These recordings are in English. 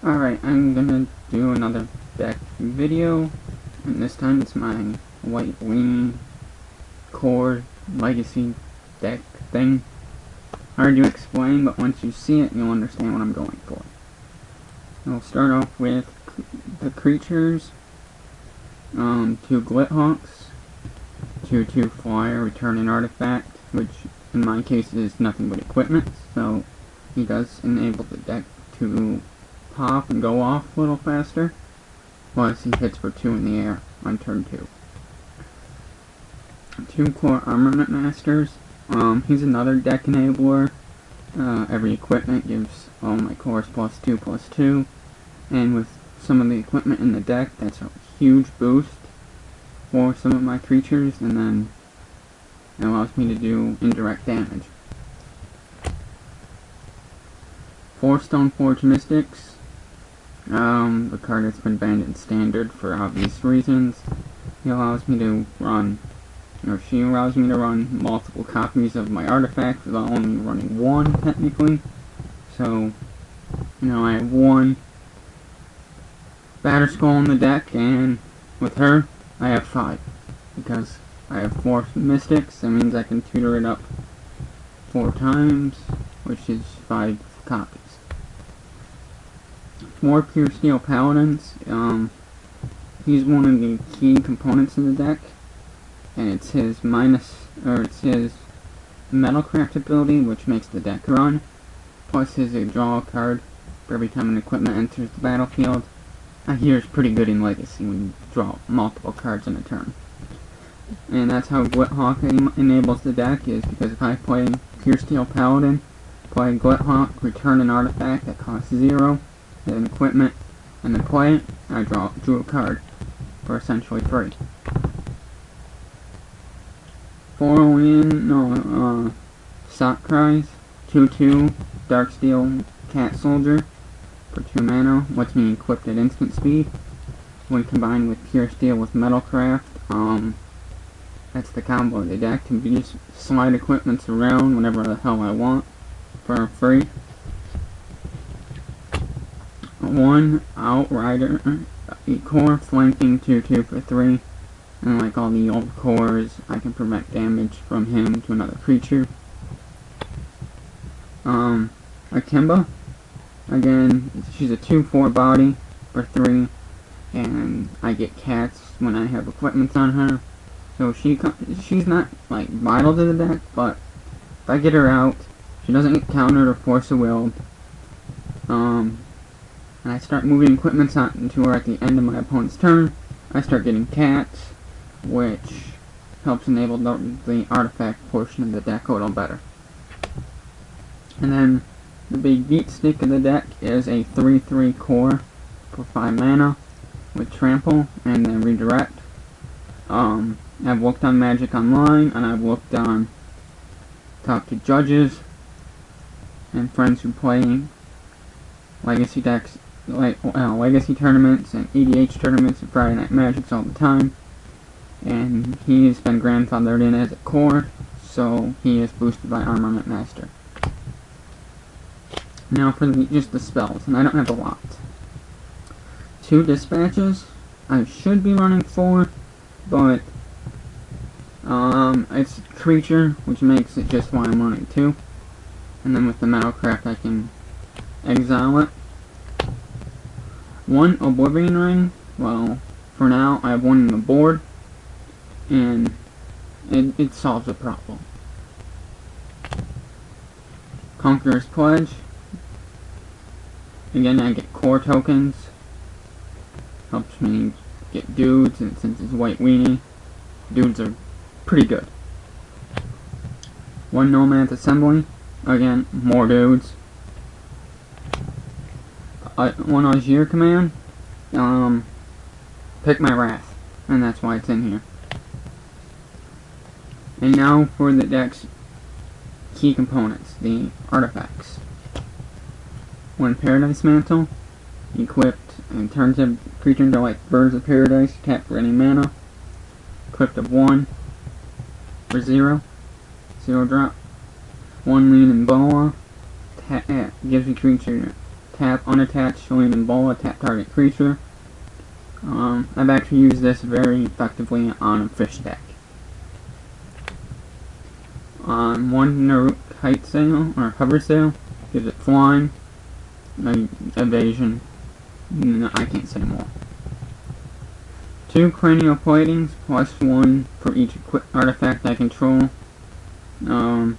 Alright, I'm gonna do another deck video, and this time it's my White Weenie Core Legacy deck thing. Hard to explain, but once you see it, you'll understand what I'm going for. We'll start off with the creatures, 2 Glithawks, 2/2 flyer, return an artifact, which in my case is nothing but equipment, so he does enable the deck to pop and go off a little faster, plus he hits for 2 in the air on turn 2. 2 Core Armament Masters, he's another deck enabler. Every equipment gives all my cores +2/+2, and with some of the equipment in the deck, that's a huge boost for some of my creatures, and then it allows me to do indirect damage. 4 Stoneforge Mystics. The card has been banned in Standard for obvious reasons. He allows me to run, or she allows me to run multiple copies of my artifact without only running 1, technically. So, I have 1 Batterskull in the deck, and with her, I have 5. Because I have 4 Mystics, that means I can tutor it up 4 times, which is 5 copies. 4 Pure Steel Paladins. He's one of the key components in the deck, and it's his Metalcraft ability, which makes the deck run. Plus his draw a card for every time an equipment enters the battlefield. I hear it's pretty good in Legacy when you draw multiple cards in a turn. And that's how Glithawk enables the deck, is because if I play Pure Steel Paladin, play Glithawk, return an artifact that costs 0, an equipment, and then play it, I drew a card for essentially free. 4 Sackcries, 2/2 Darksteel Cat Soldier for 2 mana, lets me equip at instant speed. When combined with Pure Steel with Metalcraft, that's the combo of the deck. Can just slide equipments around whenever the hell I want for free. 1 Outrider core, flanking 2/2 for 3. And like all the old cores, I can prevent damage from him to another creature. Akimba, again, she's a 2/4 body for 3, and I get cats when I have equipments on her. So she's not like vital to the deck, but if I get her out, she doesn't get countered or force a will. And I start moving equipments onto her at the end of my opponent's turn, I start getting cats, which helps enable the artifact portion of the deck a little better. And then the big beat stick of the deck is a 3/3 core for 5 mana with trample and then redirect. I've looked on Magic Online, and I've looked on talked to judges and friends who play Legacy decks, Legacy tournaments and EDH tournaments and Friday Night Magics all the time, and he has been grandfathered in as a core, so he is boosted by Armament Master. Now for just the spells, and I don't have a lot. 2 Dispatches. I should be running 4, but it's a creature, which makes it just why I'm running 2. And then with the Metalcraft, I can exile it. 1 Oblivion Ring. Well, for now, I have 1 in the board, and it solves the problem. Conqueror's Pledge. Again, I get core tokens. Helps me get dudes, and since it's White Weenie, dudes are pretty good. 1 Nomad's Assembly. Again, more dudes. 1 Azure Command. Pick my Wrath, and that's why it's in here. And now for the deck's key components, the artifacts. 1 Paradise Mantle, equipped and turns a creature into like Birds of Paradise, tap for any mana. Equipped of 1 for 0 drop. 1 Lean and Boa, gives the creature tap unattach Shilling and Bola, tap target creature. I've actually used this very effectively on a fish deck. On one Naruk Kite Sail, or Hover Sail, gives it flying, evasion, no, I can't say more. 2 Cranial Platings, +1 for each artifact I control. Yeah,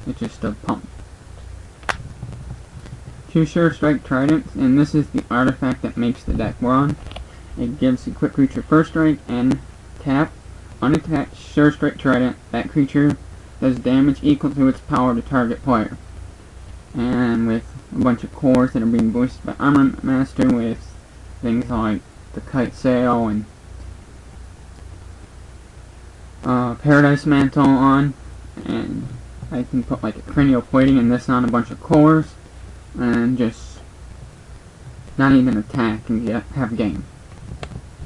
it's just a pump. 2 Sure Strike Tridents, and this is the artifact that makes the deck run. It gives equipped creature first strike and tap, unattached Sure Strike Trident. That creature does damage equal to its power to target player. And with a bunch of cores that are being boosted by Armor Master with things like the Kite Sail and Paradise Mantle on, and I can put like a Cranial Plating and this on a bunch of cores, and just not even attack and have game.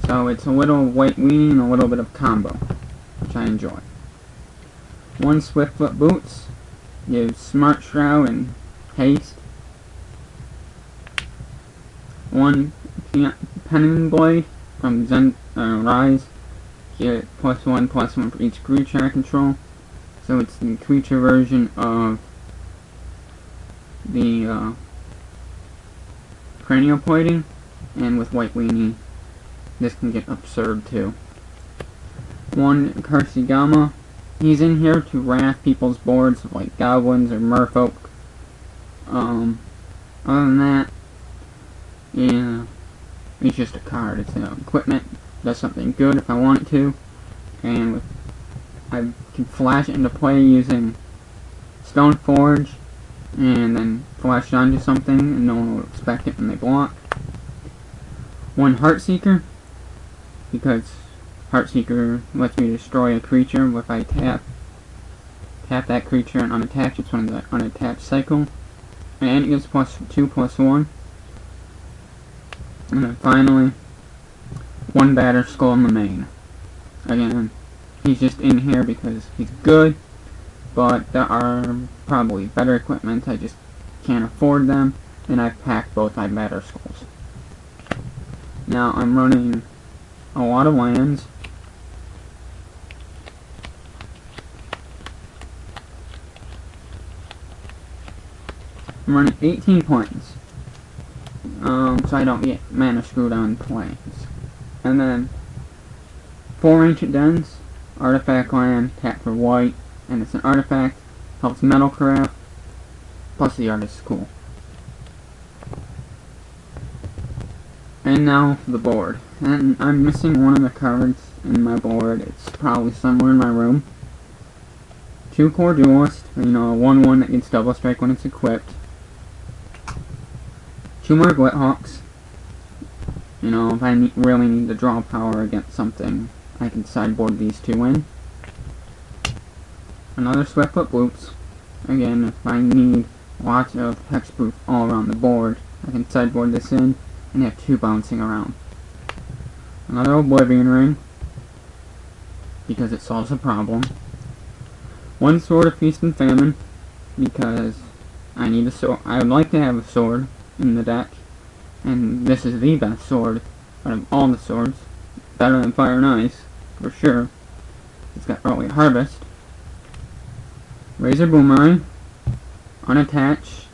So it's a little White Weenie and a little bit of combo, which I enjoy. 1 Swiftfoot Boots gives Smart Shroud and haste. 1 Pennon Blade from Zen Rise, get +1/+1 for each creature I control. So it's the creature version of the Cranial Plating, and with White Weenie, this can get absurd too. 1 Karsigama, he's in here to wrath people's boards like goblins or merfolk. Other than that, yeah, he's just a card. It's equipment, does something good if I want it to, and I can flash it into play using Stoneforge, and then flash it onto something, and no one will expect it when they block. 1 Heartseeker, because Heartseeker lets me destroy a creature if I tap that creature and unattach. It's one of the unattached cycle, and it gives +2/+1. And then finally, 1 Batterskull in the main. Again, he's just in here because he's good, but there are probably better equipment, I just can't afford them, and I've packed both my Batterskulls. Now I'm running a lot of lands. I'm running 18 planes, so I don't get mana screwed on planes. And then 4 Ancient Dens, artifact land, tap for white, and it's an artifact, helps Metalcraft, plus the art is cool. And now for the board. And I'm missing one of the cards in my board. It's probably somewhere in my room. 2 Core Duelist, a 1/1 that gets double strike when it's equipped. 2 more Glithawks. If I really need to draw power against something, I can sideboard these 2 in. Another Swiftfoot Boots. Again, if I need lots of hexproof all around the board, I can sideboard this in and have 2 bouncing around. Another Oblivion Ring, because it solves a problem. 1 Sword of Feast and Famine, because I need a sword. I would like to have a sword in the deck, and this is the best sword out of all the swords. Better than Fire and Ice, for sure. It's got Early Harvest. Razor Boomerang, unattached.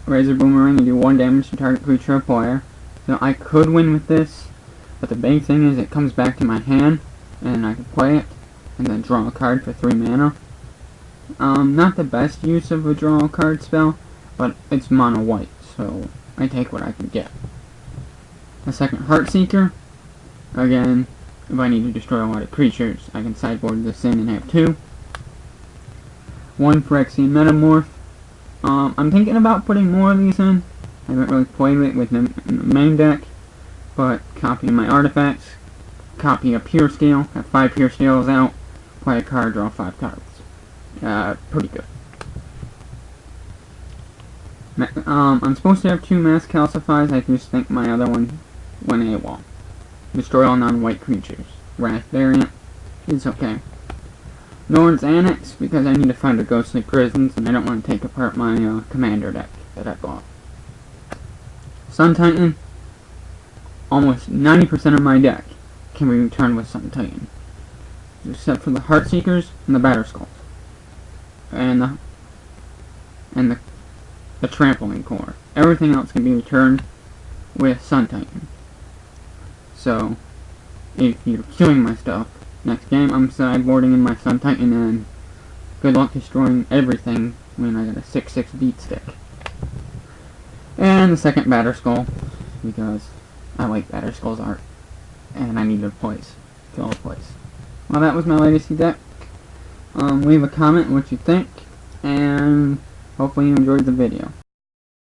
Razor Boomerang, you do 1 damage to target creature or player. So I could win with this, but the big thing is it comes back to my hand, and I can play it, and then draw a card for 3 mana. Not the best use of a draw a card spell, but it's mono white, so I take what I can get. A second Heartseeker, again, if I need to destroy a lot of creatures, I can sideboard this in and have 2. 1 Phyrexian Metamorph. I'm thinking about putting more of these in. I haven't really played it with them in the main deck, but copying my artifacts, copy a Pure Steel, have 5 Pure Steels out, play a card, draw 5 cards. Pretty good. I'm supposed to have 2 Mass Calcifies, I just think my other one went AWOL. Destroy all non-white creatures. Wrath variant, it's okay. Nord's Annex, because I need to find a Ghostly Prisons, and I don't want to take apart my commander deck that that I bought. Sun Titan, almost 90% of my deck can be returned with Sun Titan, except for the Heartseekers and the Batterskulls, and the Trampling Core. Everything else can be returned with Sun Titan. So, if you're killing my stuff next game, I'm sideboarding in my Sun Titan, and good luck destroying everything when I got a 6/6 beat stick. And the second Batterskull, because I like Batterskull's art, and I need to fill a place. Well, that was my legacy deck. Leave a comment what you think, and hopefully you enjoyed the video.